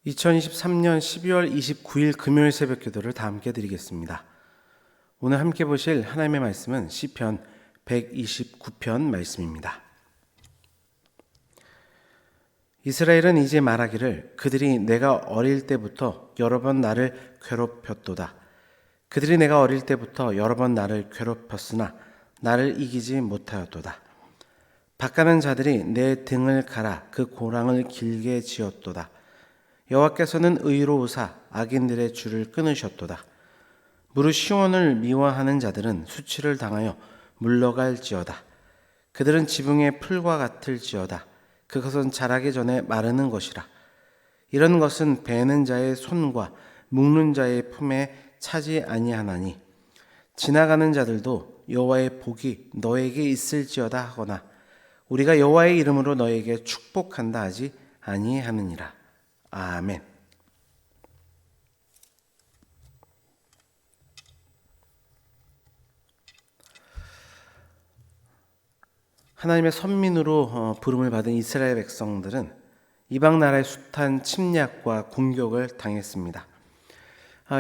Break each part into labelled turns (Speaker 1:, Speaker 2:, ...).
Speaker 1: 2023년 12월 29일 금요일 새벽 기도를 다 함께 드리겠습니다. 오늘 함께 보실 하나님의 말씀은 시편 129편 말씀입니다. 이스라엘은 이제 말하기를 그들이 내가 어릴 때부터 여러 번 나를 괴롭혔도다. 그들이 내가 어릴 때부터 여러 번 나를 괴롭혔으나 나를 이기지 못하였도다. 밭가는 자들이 내 등을 갈아 그 고랑을 길게 지었도다. 여호와께서는 의로우사 악인들의 줄을 끊으셨도다. 무릇 시온을 미워하는 자들은 수치를 당하여 물러갈지어다. 그들은 지붕의 풀과 같을지어다. 그것은 자라기 전에 마르는 것이라. 이런 것은 베는 자의 손과 묶는 자의 품에 차지 아니하나니 지나가는 자들도 여호와의 복이 너에게 있을지어다 하거나 우리가 여호와의 이름으로 너에게 축복한다 하지 아니하느니라. 아멘. 하나님의 선민으로 부름을 받은 이스라엘 백성들은 이방 나라의 숱한 침략과 공격을 당했습니다.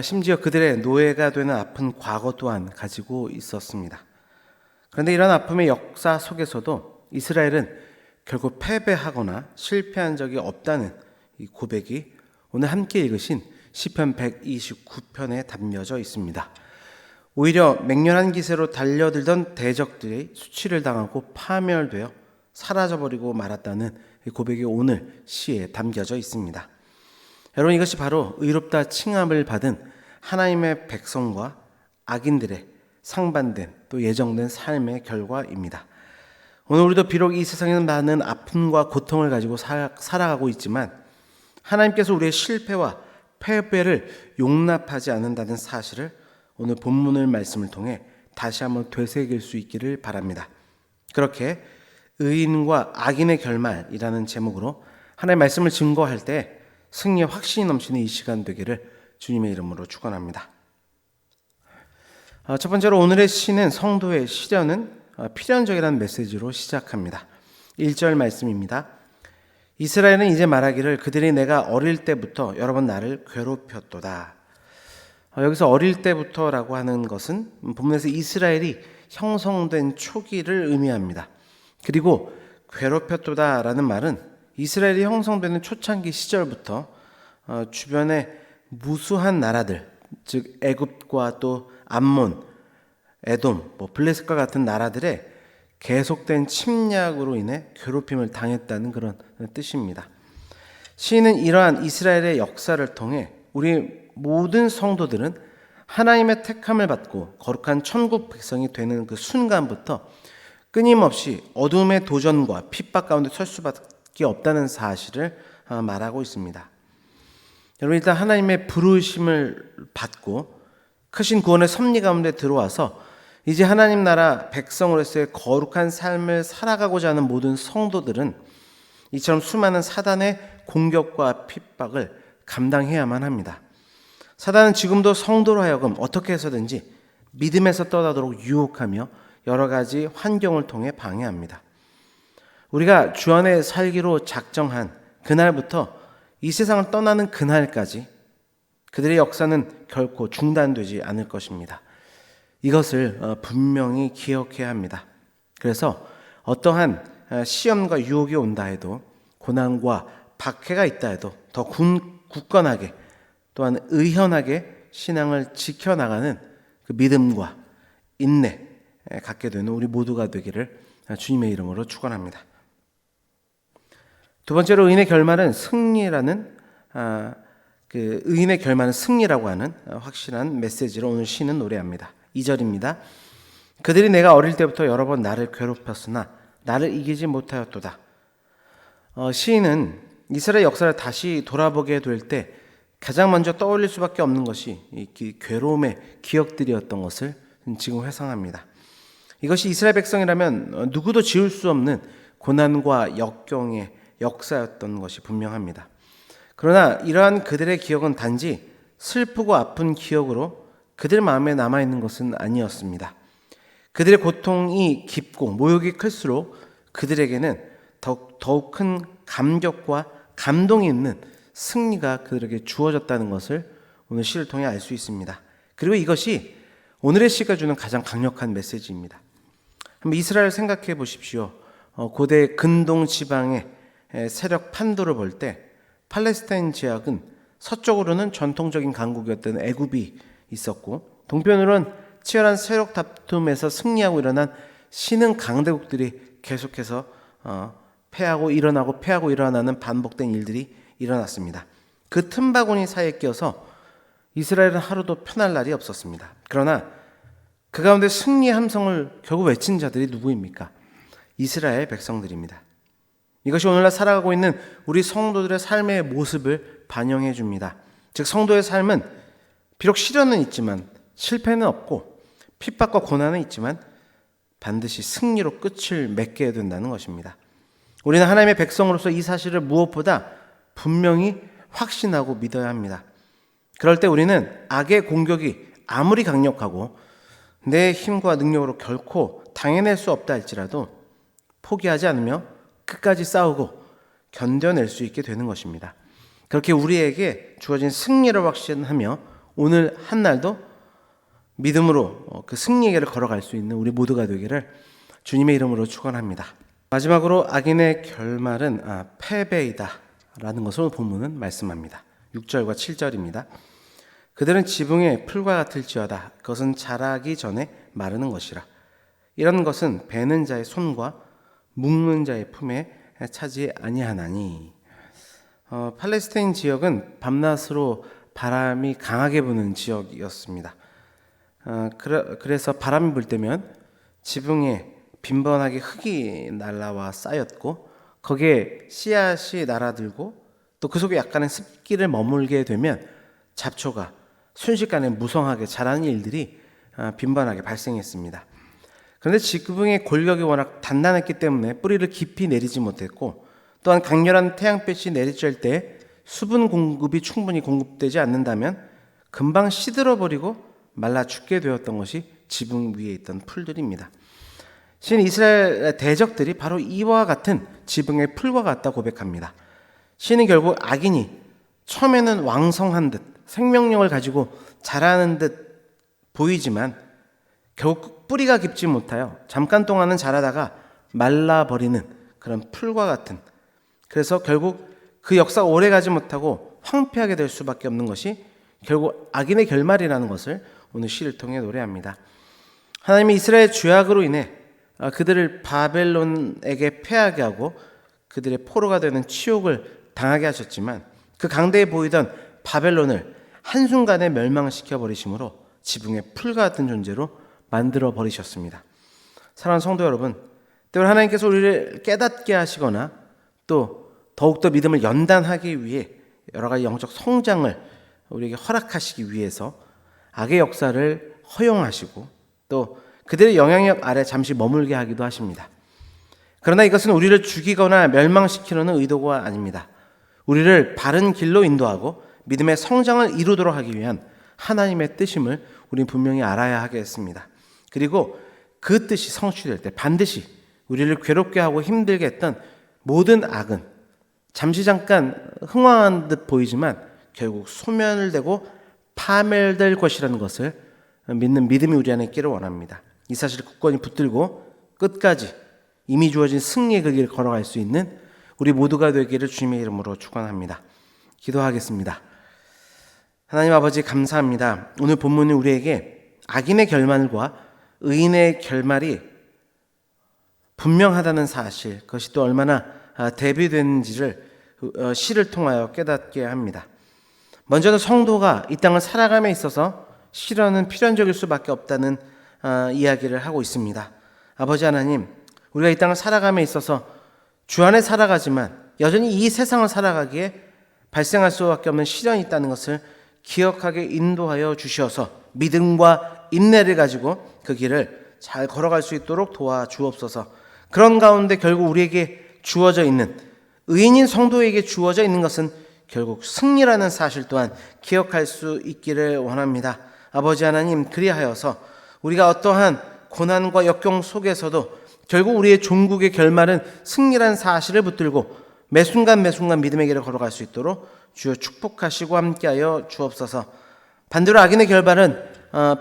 Speaker 1: 심지어 그들의 노예가 되는 아픈 과거 또한 가지고 있었습니다. 그런데 이런 아픔의 역사 속에서도 이스라엘은 결국 패배하거나 실패한 적이 없다는 이 고백이 오늘 함께 읽으신 시편 129편에 담겨져 있습니다. 오히려 맹렬한 기세로 달려들던 대적들이 수치를 당하고 파멸되어 사라져버리고 말았다는 고백이 오늘 시에 담겨져 있습니다. 여러분, 이것이 바로 의롭다 칭함을 받은 하나님의 백성과 악인들의 상반된 또 예정된 삶의 결과입니다. 오늘 우리도 비록 이 세상에는 많은 아픔과 고통을 가지고 살아가고 있지만 하나님께서 우리의 실패와 패배를 용납하지 않는다는 사실을 오늘 본문의 말씀을 통해 다시 한번 되새길 수 있기를 바랍니다. 그렇게 의인과 악인의 결말이라는 제목으로 하나님의 말씀을 증거할 때 승리의 확신이 넘치는 이 시간 되기를 주님의 이름으로 축원합니다. 첫 번째로 오늘의 시는 성도의 시련은 필연적이라는 메시지로 시작합니다. 1절 말씀입니다. 이스라엘은 이제 말하기를 그들이 내가 어릴 때부터 여러 번 나를 괴롭혔도다. 여기서 어릴 때부터라고 하는 것은 본문에서 이스라엘이 형성된 초기를 의미합니다. 그리고 괴롭혔도다라는 말은 이스라엘이 형성되는 초창기 시절부터 주변의 무수한 나라들, 즉 애굽과 또 암몬, 에돔, 블레셋과 같은 나라들의 계속된 침략으로 인해 괴롭힘을 당했다는 그런 뜻입니다. 시인은 이러한 이스라엘의 역사를 통해 우리 모든 성도들은 하나님의 택함을 받고 거룩한 천국 백성이 되는 그 순간부터 끊임없이 어둠의 도전과 핍박 가운데 설 수밖에 없다는 사실을 말하고 있습니다. 여러분, 일단 하나님의 부르심을 받고 크신 구원의 섭리 가운데 들어와서 이제 하나님 나라 백성으로서의 거룩한 삶을 살아가고자 하는 모든 성도들은 이처럼 수많은 사단의 공격과 핍박을 감당해야만 합니다. 사단은 지금도 성도로 하여금 어떻게 해서든지 믿음에서 떠나도록 유혹하며 여러 가지 환경을 통해 방해합니다. 우리가 주 안에 살기로 작정한 그날부터 이 세상을 떠나는 그날까지 그들의 역사는 결코 중단되지 않을 것입니다. 이것을 분명히 기억해야 합니다. 그래서 어떠한 시험과 유혹이 온다 해도 고난과 박해가 있다 해도 더 굳건하게 또한 의연하게 신앙을 지켜나가는 그 믿음과 인내 갖게 되는 우리 모두가 되기를 주님의 이름으로 축원합니다. 두 번째로 의인의 결말은 승리라는 의인의 결말은 승리라고 하는 확실한 메시지로 오늘 시는 노래합니다. 2절입니다. 그들이 내가 어릴 때부터 여러 번 나를 괴롭혔으나 나를 이기지 못하였도다. 시인은 이스라엘 역사를 다시 돌아보게 될 때 가장 먼저 떠올릴 수밖에 없는 것이 이 괴로움의 기억들이었던 것을 지금 회상합니다. 이것이 이스라엘 백성이라면 누구도 지울 수 없는 고난과 역경의 역사였던 것이 분명합니다. 그러나 이러한 그들의 기억은 단지 슬프고 아픈 기억으로 그들 마음에 남아있는 것은 아니었습니다. 그들의 고통이 깊고 모욕이 클수록 그들에게는 더욱 큰 감격과 감동이 있는 승리가 그들에게 주어졌다는 것을 오늘 시를 통해 알 수 있습니다. 그리고 이것이 오늘의 시가 주는 가장 강력한 메시지입니다. 한번 이스라엘 생각해 보십시오. 고대 근동 지방의 세력 판도를 볼 때 팔레스타인 지역은 서쪽으로는 전통적인 강국이었던 애굽이 있었고, 동편으로는 치열한 세력 다툼에서 승리하고 일어난 신흥 강대국들이 계속해서 패하고 일어나는 반복된 일들이 일어났습니다. 그 틈바구니 사이에 끼어서 이스라엘은 하루도 편할 날이 없었습니다. 그러나 그 가운데 승리의 함성을 결국 외친 자들이 누구입니까? 이스라엘 백성들입니다. 이것이 오늘날 살아가고 있는 우리 성도들의 삶의 모습을 반영해 줍니다. 즉, 성도의 삶은 비록 시련은 있지만 실패는 없고 핍박과 고난은 있지만 반드시 승리로 끝을 맺게 된다는 것입니다. 우리는 하나님의 백성으로서 이 사실을 무엇보다 분명히 확신하고 믿어야 합니다. 그럴 때 우리는 악의 공격이 아무리 강력하고 내 힘과 능력으로 결코 당해낼 수 없다 할지라도 포기하지 않으며 끝까지 싸우고 견뎌낼 수 있게 되는 것입니다. 그렇게 우리에게 주어진 승리를 확신하며 오늘 한 날도 믿음으로 그 승리의 길을 걸어갈 수 있는 우리 모두가 되기를 주님의 이름으로 축원합니다. 마지막으로 악인의 결말은 패배이다 라는 것을 본문은 말씀합니다. 6절과 7절입니다. 그들은 지붕의 풀과 같을지어다. 그것은 자라기 전에 마르는 것이라. 이런 것은 베는 자의 손과 묶는 자의 품에 차지 아니하나니. 팔레스타인 지역은 밤낮으로 바람이 강하게 부는 지역이었습니다. 그래서 바람이 불 때면 지붕에 빈번하게 흙이 날라와 쌓였고 거기에 씨앗이 날아들고 또 그 속에 약간의 습기를 머물게 되면 잡초가 순식간에 무성하게 자라는 일들이 빈번하게 발생했습니다. 그런데 지붕의 골격이 워낙 단단했기 때문에 뿌리를 깊이 내리지 못했고, 또한 강렬한 태양빛이 내리쬐을 때 수분 공급이 충분히 공급되지 않는다면 금방 시들어버리고 말라 죽게 되었던 것이 지붕 위에 있던 풀들입니다. 신 이스라엘 대적들이 바로 이와 같은 지붕의 풀과 같다 고백합니다. 신은 결국 악인이 처음에는 왕성한 듯 생명력을 가지고 자라는 듯 보이지만 결국 뿌리가 깊지 못하여 잠깐 동안은 자라다가 말라버리는 그런 풀과 같은, 그래서 결국 그 역사가 오래가지 못하고 황폐하게 될 수밖에 없는 것이 결국 악인의 결말이라는 것을 오늘 시를 통해 노래합니다. 하나님이 이스라엘 죄악으로 인해 그들을 바벨론에게 패하게 하고 그들의 포로가 되는 치욕을 당하게 하셨지만 그 강대해 보이던 바벨론을 한순간에 멸망시켜 버리심으로 지붕의 풀과 같은 존재로 만들어 버리셨습니다. 사랑하는 성도 여러분, 때로 하나님께서 우리를 깨닫게 하시거나 또 더욱더 믿음을 연단하기 위해 여러 가지 영적 성장을 우리에게 허락하시기 위해서 악의 역사를 허용하시고 또 그들의 영향력 아래 잠시 머물게 하기도 하십니다. 그러나 이것은 우리를 죽이거나 멸망시키려는 의도가 아닙니다. 우리를 바른 길로 인도하고 믿음의 성장을 이루도록 하기 위한 하나님의 뜻임을 우리는 분명히 알아야 하겠습니다. 그리고 그 뜻이 성취될 때 반드시 우리를 괴롭게 하고 힘들게 했던 모든 악은 잠시 잠깐 흥황한 듯 보이지만 결국 소멸되고 파멸될 것이라는 것을 믿는 믿음이 우리 안에 있기를 원합니다. 이 사실을 굳건히 붙들고 끝까지 이미 주어진 승리의 그 길을 걸어갈 수 있는 우리 모두가 되기를 주님의 이름으로 축원합니다. 기도하겠습니다. 하나님 아버지 감사합니다. 오늘 본문은 우리에게 악인의 결말과 의인의 결말이 분명하다는 사실, 그것이 또 얼마나 대비되는지를 시를 통하여 깨닫게 합니다. 먼저는 성도가 이 땅을 살아감에 있어서 시련은 필연적일 수밖에 없다는 이야기를 하고 있습니다. 아버지 하나님, 우리가 이 땅을 살아감에 있어서 주 안에 살아가지만 여전히 이 세상을 살아가기에 발생할 수밖에 없는 시련이 있다는 것을 기억하게 인도하여 주셔서 믿음과 인내를 가지고 그 길을 잘 걸어갈 수 있도록 도와주옵소서. 그런 가운데 결국 우리에게 주어져 있는, 의인인 성도에게 주어져 있는 것은 결국 승리라는 사실 또한 기억할 수 있기를 원합니다. 아버지 하나님, 그리하여서 우리가 어떠한 고난과 역경 속에서도 결국 우리의 종국의 결말은 승리라는 사실을 붙들고 매 순간 믿음의 길을 걸어갈 수 있도록 주여 축복하시고 함께하여 주옵소서. 반대로 악인의 결말은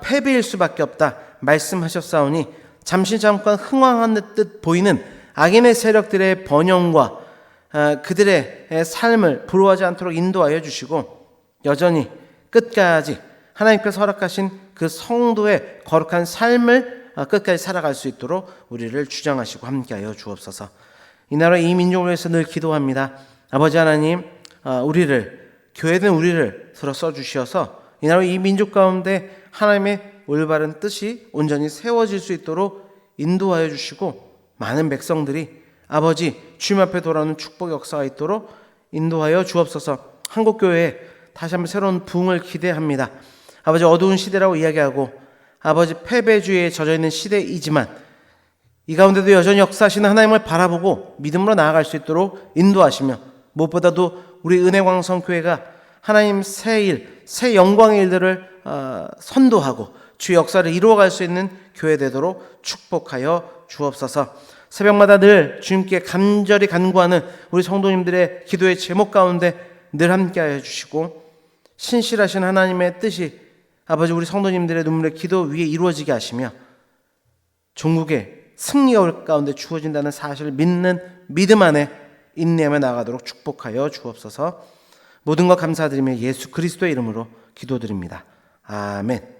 Speaker 1: 패배일 수밖에 없다 말씀하셨사오니 잠깐 흥황하는 듯 보이는 악인의 세력들의 번영과 그들의 삶을 부러워하지 않도록 인도하여 주시고 여전히 끝까지 하나님께서 허락하신 그 성도의 거룩한 삶을 끝까지 살아갈 수 있도록 우리를 주장하시고 함께하여 주옵소서. 이 나라 이 민족을 위해서 늘 기도합니다. 아버지 하나님, 교회된 우리를 들어 써주셔서 이 나라 이 민족 가운데 하나님의 올바른 뜻이 온전히 세워질 수 있도록 인도하여 주시고 많은 백성들이 아버지 주님 앞에 돌아오는 축복 역사가 있도록 인도하여 주옵소서. 한국교회에 다시 한번 새로운 부흥을 기대합니다. 아버지 어두운 시대라고 이야기하고 아버지 패배주의에 젖어있는 시대이지만 이 가운데도 여전히 역사하시는 하나님을 바라보고 믿음으로 나아갈 수 있도록 인도하시며 무엇보다도 우리 은혜광성교회가 하나님 새 일, 새 영광의 일들을 선도하고 주 역사를 이루어갈 수 있는 교회 되도록 축복하여 주옵소서. 새벽마다 늘 주님께 간절히 간구하는 우리 성도님들의 기도의 제목 가운데 늘 함께하여 주시고 신실하신 하나님의 뜻이 아버지 우리 성도님들의 눈물의 기도 위에 이루어지게 하시며 종국의 승리가 가운데 주어진다는 사실을 믿는 믿음 안에 인내하며 나아가도록 축복하여 주옵소서. 모든 것 감사드리며 예수 그리스도의 이름으로 기도드립니다. 아멘.